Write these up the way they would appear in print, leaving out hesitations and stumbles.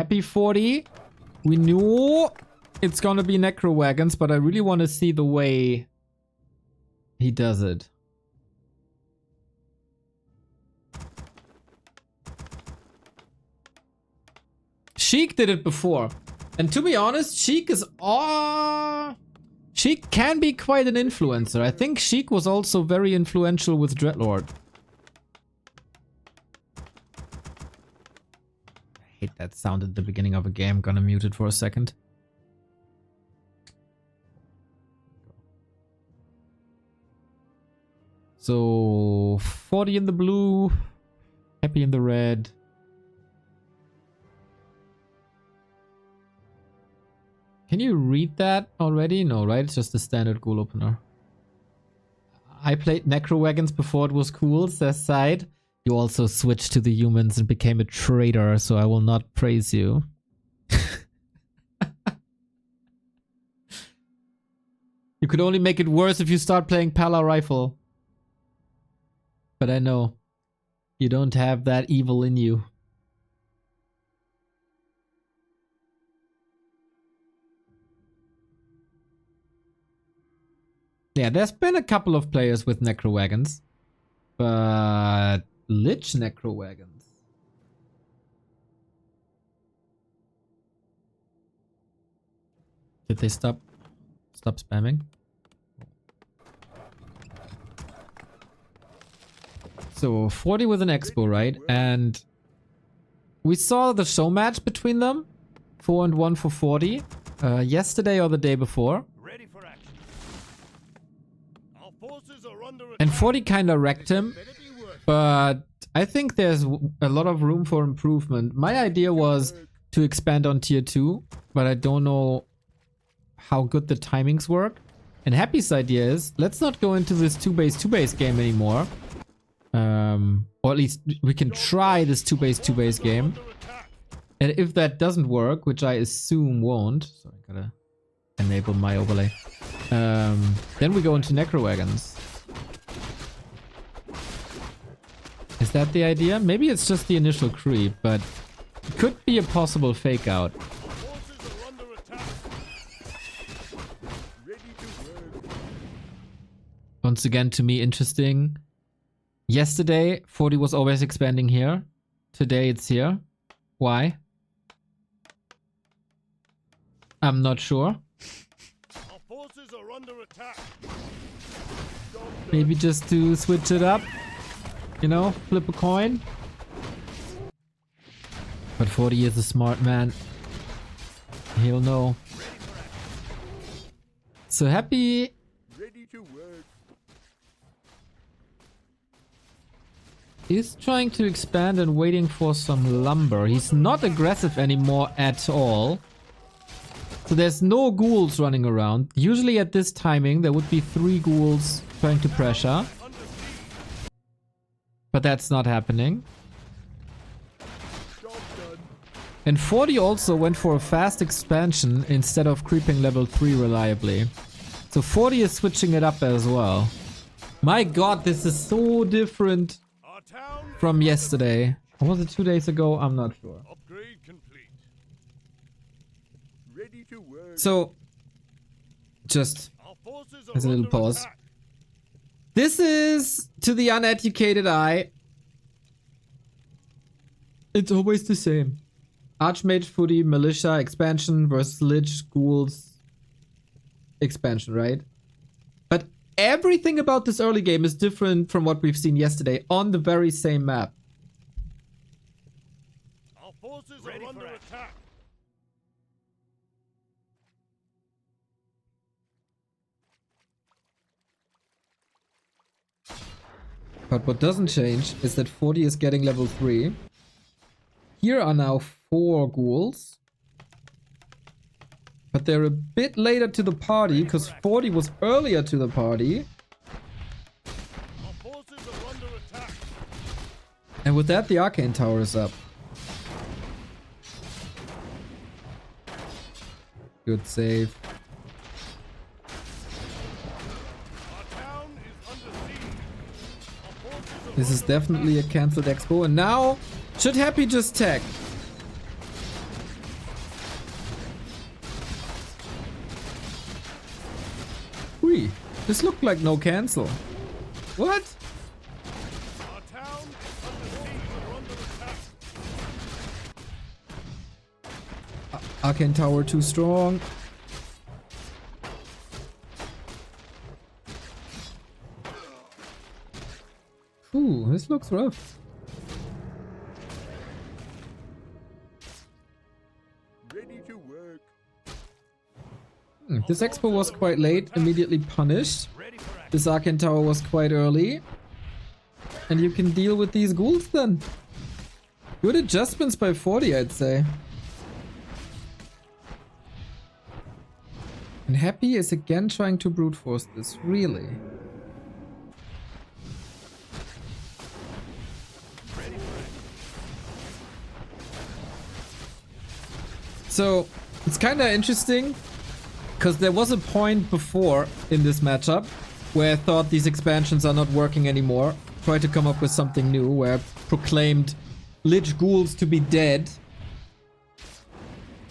Happy 40. We knew it's gonna be Necro wagons, but I really want to see the way he does it. Sheik did it before. And to be honest, Sheik is... Sheik can be quite an influencer. I think Sheik was also very influential with Dreadlord. I hate that sound at the beginning of a game. Gonna mute it for a second. So 40 in the blue, Happy in the red. Can you read that already? No, right? It's just a standard ghoul opener. I played Necro wagons before it was cool, says Side. You also switched to the humans and became a traitor, so I will not praise you. You could only make it worse if you start playing Pala Rifle. But I know you don't have that evil in you. Yeah, there's been a couple of players with Necro wagons. But Lich Necro wagons. Did they stop spamming? So 40 with an Expo, right? And we saw the show match between them. 4-1 for 40. Yesterday or the day before. Ready for action. Our forces are under And 40 kinda wrecked him. But I think there's a lot of room for improvement. My idea was to expand on tier 2. But I don't know how good the timings work. And Happy's idea is, let's not go into this 2-base game anymore. Or at least we can try this 2-base game. And if that doesn't work, which I assume won't, so I gotta enable my overlay. Then we go into Necro wagons. Is that the idea? Maybe it's just the initial creep, but it could be a possible fake out. Once again, to me, interesting. Yesterday, 40 was always expanding here. Today, it's here. Why? I'm not sure. Our forces are under attack. Maybe just to switch it up. You know, flip a coin. But 40 is a smart man. He'll know. So Happy... Ready to work. He's trying to expand and waiting for some lumber. He's not aggressive anymore at all. So there's no ghouls running around. Usually at this timing there would be 3 ghouls trying to pressure. But that's not happening. And 40 also went for a fast expansion instead of creeping level 3 reliably. So 40 is switching it up as well. My god, this is so different from yesterday. Or was it 2 days ago? I'm not sure. Upgrade complete. Ready to work. So, just as a little pause. This is, to the uneducated eye, it's always the same. Archmage, Footy, Militia, expansion versus Lich, Ghouls, expansion, right? But everything about this early game is different from what we've seen yesterday on the very same map. Our forces are under attack. But what doesn't change is that 40 is getting level 3. Here are now 4 ghouls. But they're a bit later to the party because 40 was earlier to the party. Our forces are under attack. And with that, the Arcane Tower is up. Good save. Our town is under siege. Our forces are This is definitely a cancelled expo. And now, should Happy just tag? Hui, this looked like no cancel. What? Our town is under siege or under attack. Arcane Tower too strong. Ooh, this looks rough. Ready to work. This expo was quite late, immediately punished. This Arcane Tower was quite early. And you can deal with these ghouls then. Good adjustments by 40, I'd say. And Happy is again trying to brute force this, really. So, it's kind of interesting, because there was a point before in this matchup where I thought these expansions are not working anymore. Tried to come up with something new where I proclaimed Lich Ghouls to be dead.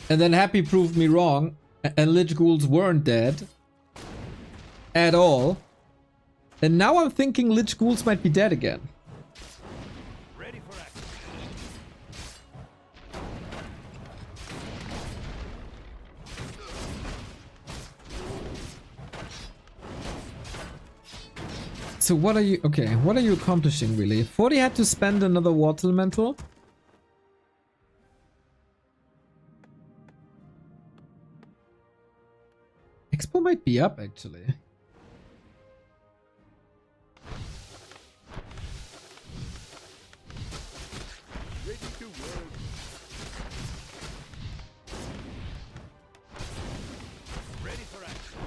And then Happy proved me wrong, and Lich Ghouls weren't dead at all. And now I'm thinking Lich Ghouls might be dead again. So what are you... Okay, what are you accomplishing, really? 40 had to spend another Water Elemental. Expo might be up, actually. Ready to work. Ready for action.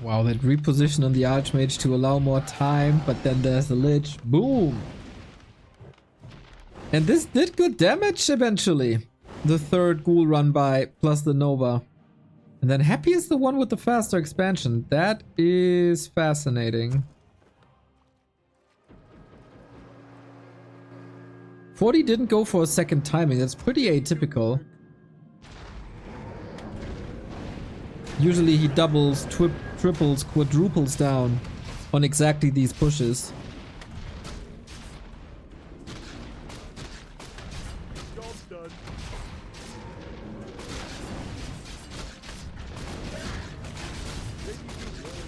Wow, that reposition on the Archmage to allow more time, but then there's the Lich. Boom! And this did good damage eventually. The third ghoul run by, plus the Nova. And then Happy is the one with the faster expansion. That is fascinating. 40 didn't go for a second timing. That's pretty atypical. Usually he doubles, triples, quadruples down on exactly these pushes. Job done. Ready to work.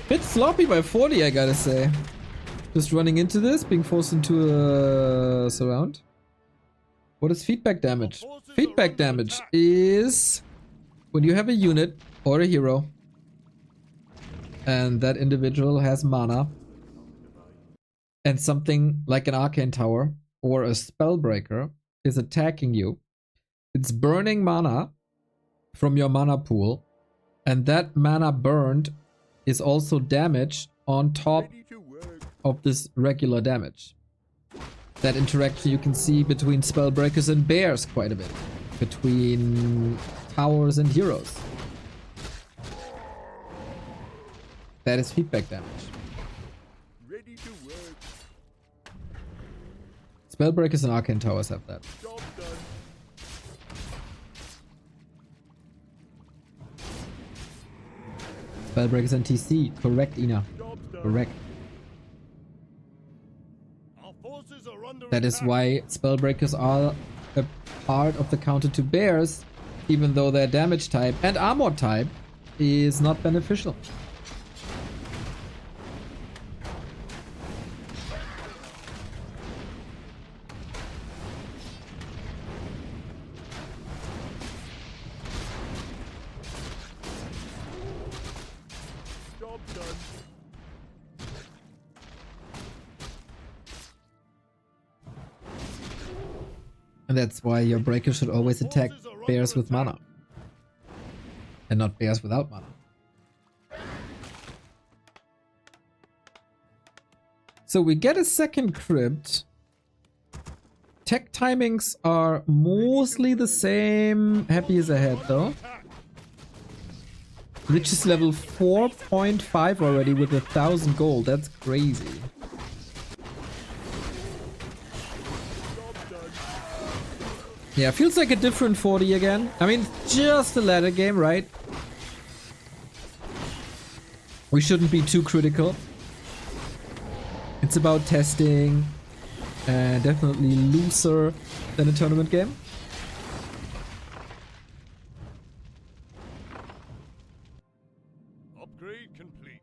Bit sloppy by 40, I gotta say. Just running into this, being forced into a surround. What is feedback damage? Feedback damage is when you have a unit or a hero and that individual has mana and something like an Arcane Tower or a Spellbreaker is attacking you. It's burning mana from your mana pool, and that mana burned is also damage on top Ready to work. of this regular damage. That interaction you can see between Spellbreakers and Bears quite a bit. Between towers and heroes. That is feedback damage. Ready to work. Spellbreakers and Arcane Towers have that. Job done. Spellbreakers and TC. Correct, Ina. Job done. Correct. Our forces are under That is attack. why Spellbreakers are a part of the counter to Bears, even though their damage type and armor type is not beneficial. Job done. And that's why your breaker should always attack bears with mana. And not bears without mana. So we get a second crypt. Tech timings are mostly the same. Happy is ahead though. Lich is level 4.5 already with 1,000 gold. That's crazy. Job Yeah, feels like a different 40 again. I mean, just a ladder game, right? We shouldn't be too critical. It's about testing, and definitely looser than a tournament game. Upgrade complete.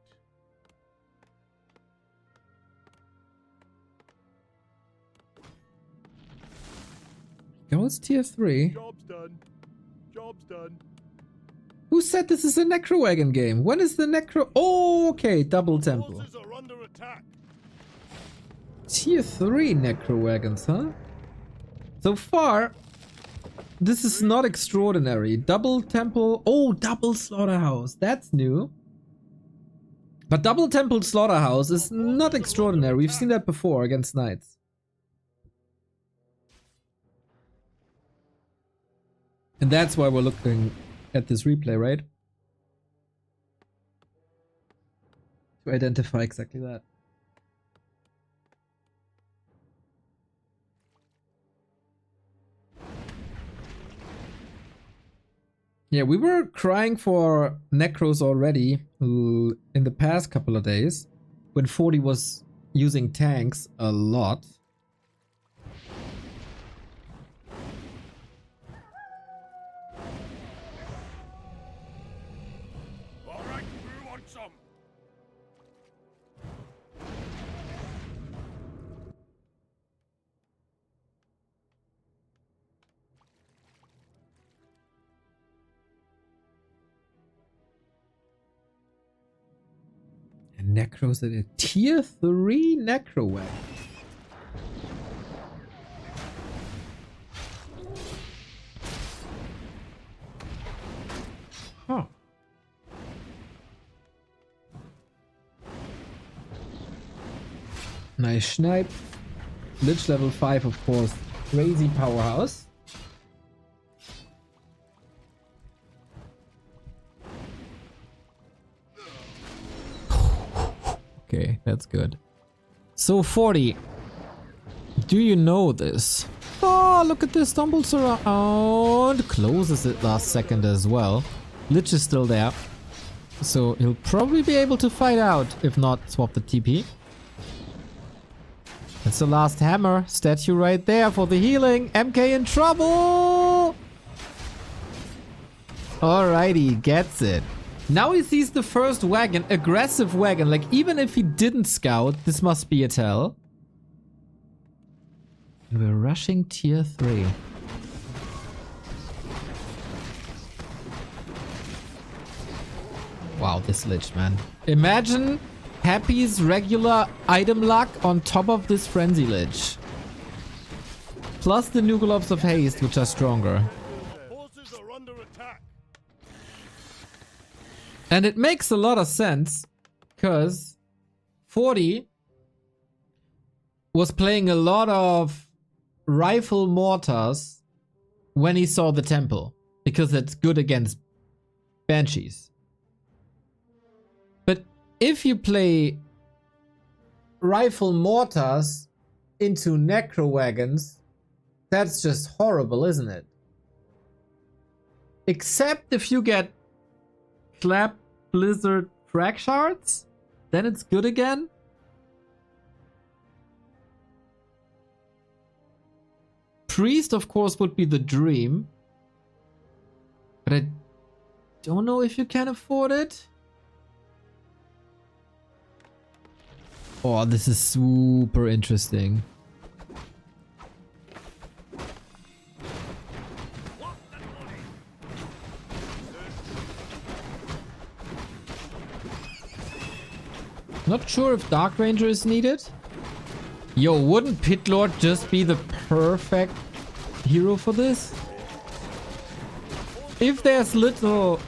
Goes tier 3. Job's done. Job's done. Who said this is a Necro wagon game? When is the Necro? Oh, okay, double temple. Forces are under attack. Tier 3 Necro wagons, huh? So far, this is not extraordinary. Double temple. Oh, double slaughterhouse. That's new. But double temple slaughterhouse is not extraordinary. We've seen that before against knights. And that's why we're looking at this replay, right? To identify exactly that. Yeah, we were crying for Necros already in the past couple of days when 40 was using tanks a lot. All right, we want some. And Necros at a tier 3 Necro wagon. Huh. Nice snipe. Lich level 5, of course. Crazy powerhouse. Okay, that's good. So 40. Do you know this? Oh, look at this. Stumbles around. Closes it last second as well. Lich is still there. So he'll probably be able to fight out. If not, swap the TP. That's the last hammer. Statue right there for the healing. MK in trouble. Alrighty, gets it. Now he sees the first wagon, aggressive wagon. Like, even if he didn't scout, this must be a tell. And we're rushing tier 3. Wow, this Lich, man. Imagine Happy's regular item luck on top of this Frenzy Lich. Plus the new globes of haste, which are stronger. Forces are under attack. And it makes a lot of sense, because 40 was playing a lot of rifle mortars when he saw the temple, because it's good against banshees. But if you play rifle mortars into Necro wagons, that's just horrible, isn't it? Except if you get Clap Blizzard frag shards, then it's good again. Priest, of course, would be the dream, but I don't know if you can afford it. Oh, this is super interesting. Not sure if Dark Ranger is needed. Yo, wouldn't Pit Lord just be the perfect hero for this? If there's little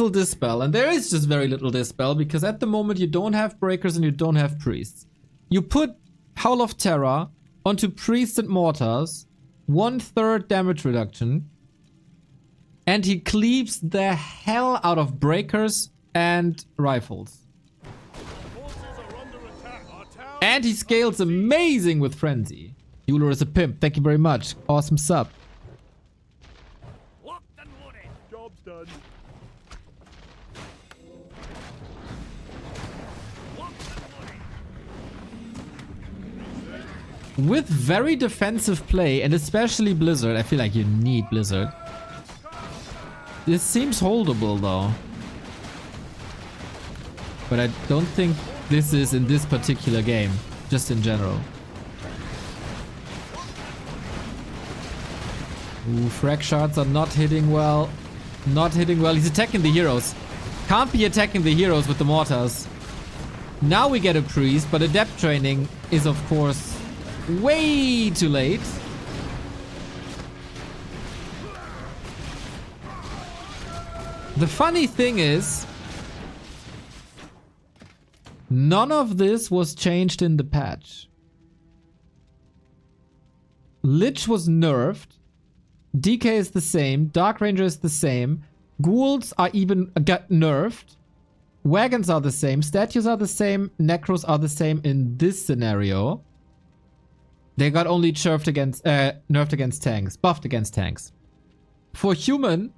dispel, and there is just very little dispel, because at the moment you don't have breakers and you don't have priests. You put Howl of Terror onto priests and mortars, 1/3 damage reduction, and he cleaves the hell out of breakers and rifles. Forces are under attack. Our town And he scales amazing with Frenzy. Euler is a pimp. Thank you very much. Awesome sub. Locked and loaded. Job's done. With very defensive play, and especially Blizzard, I feel like you need Blizzard. This seems holdable though. But I don't think this is in this particular game, just in general. Ooh, frag shots are not hitting well. Not hitting well. He's attacking the heroes. Can't be attacking the heroes with the mortars. Now we get a priest, but adept training is of course way too late. The funny thing is, none of this was changed in the patch. Lich was nerfed. DK is the same. Dark Ranger is the same. Ghouls are even got nerfed. Wagons are the same. Statues are the same. Necros are the same in this scenario. They got only nerfed against tanks. Buffed against tanks. For human,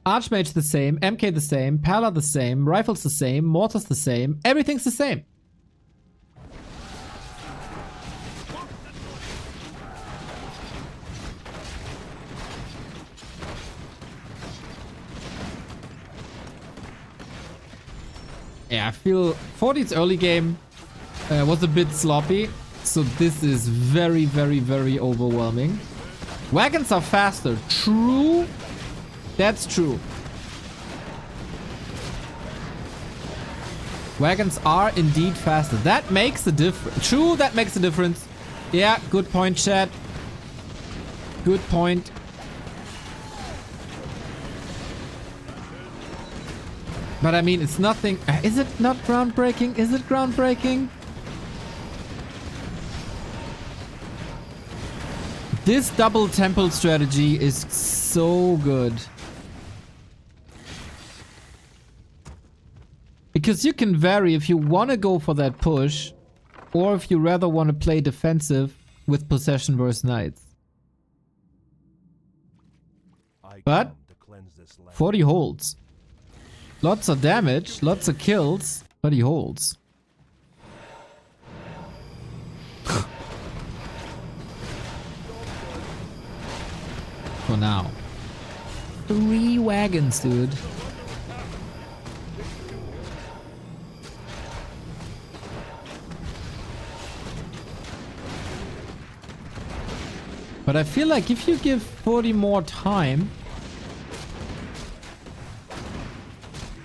Archmage the same. MK the same. Pala the same. Rifles the same. Mortars the same. Everything's the same. Yeah, I feel 40's early game was a bit sloppy. So this is very, very, very overwhelming. Wagons are faster. True. That's true. Wagons are indeed faster. That makes a difference. True, that makes a difference. Yeah, good point, chat. Good point. But I mean, it's nothing. Is it not groundbreaking? Is it groundbreaking? This double temple strategy is so good. Because you can vary if you want to go for that push, or if you rather want to play defensive with possession versus knights. But 40 holds. Lots of damage, lots of kills, but he holds. For now. 3 wagons, dude. But I feel like if you give 40 more time,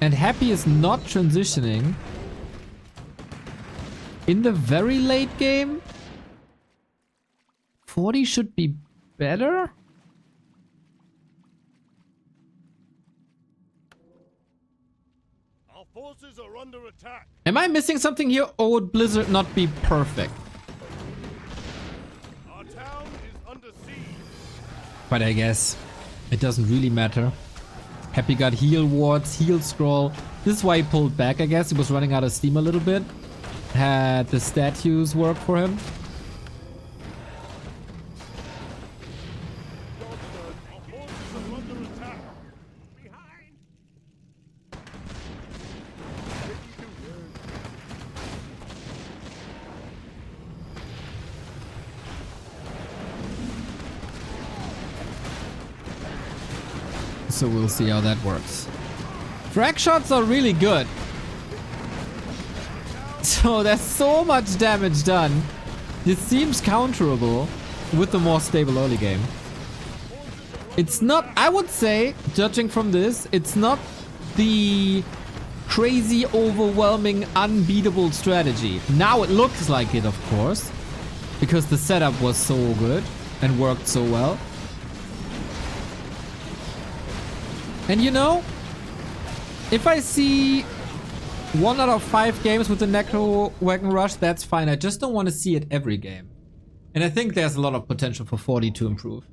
and Happy is not transitioning in the very late game, 40 should be better? Our forces are under attack. Am I missing something here, or would Blizzard not be perfect? Our town is under siege. But I guess it doesn't really matter. Happy got heal wards, heal scroll. This is why he pulled back, I guess. He was running out of steam a little bit. Had the statues work for him. Our forces are under attack. Behind. So we'll see how that works. Frag shots are really good. So there's so much damage done. This seems counterable with the more stable early game. It's not, I would say, judging from this, it's not the crazy, overwhelming, unbeatable strategy. Now it looks like it, of course, because the setup was so good and worked so well. And you know, if I see 1 out of 5 games with the Necro Wagon Rush, that's fine. I just don't want to see it every game. And I think there's a lot of potential for 40 to improve.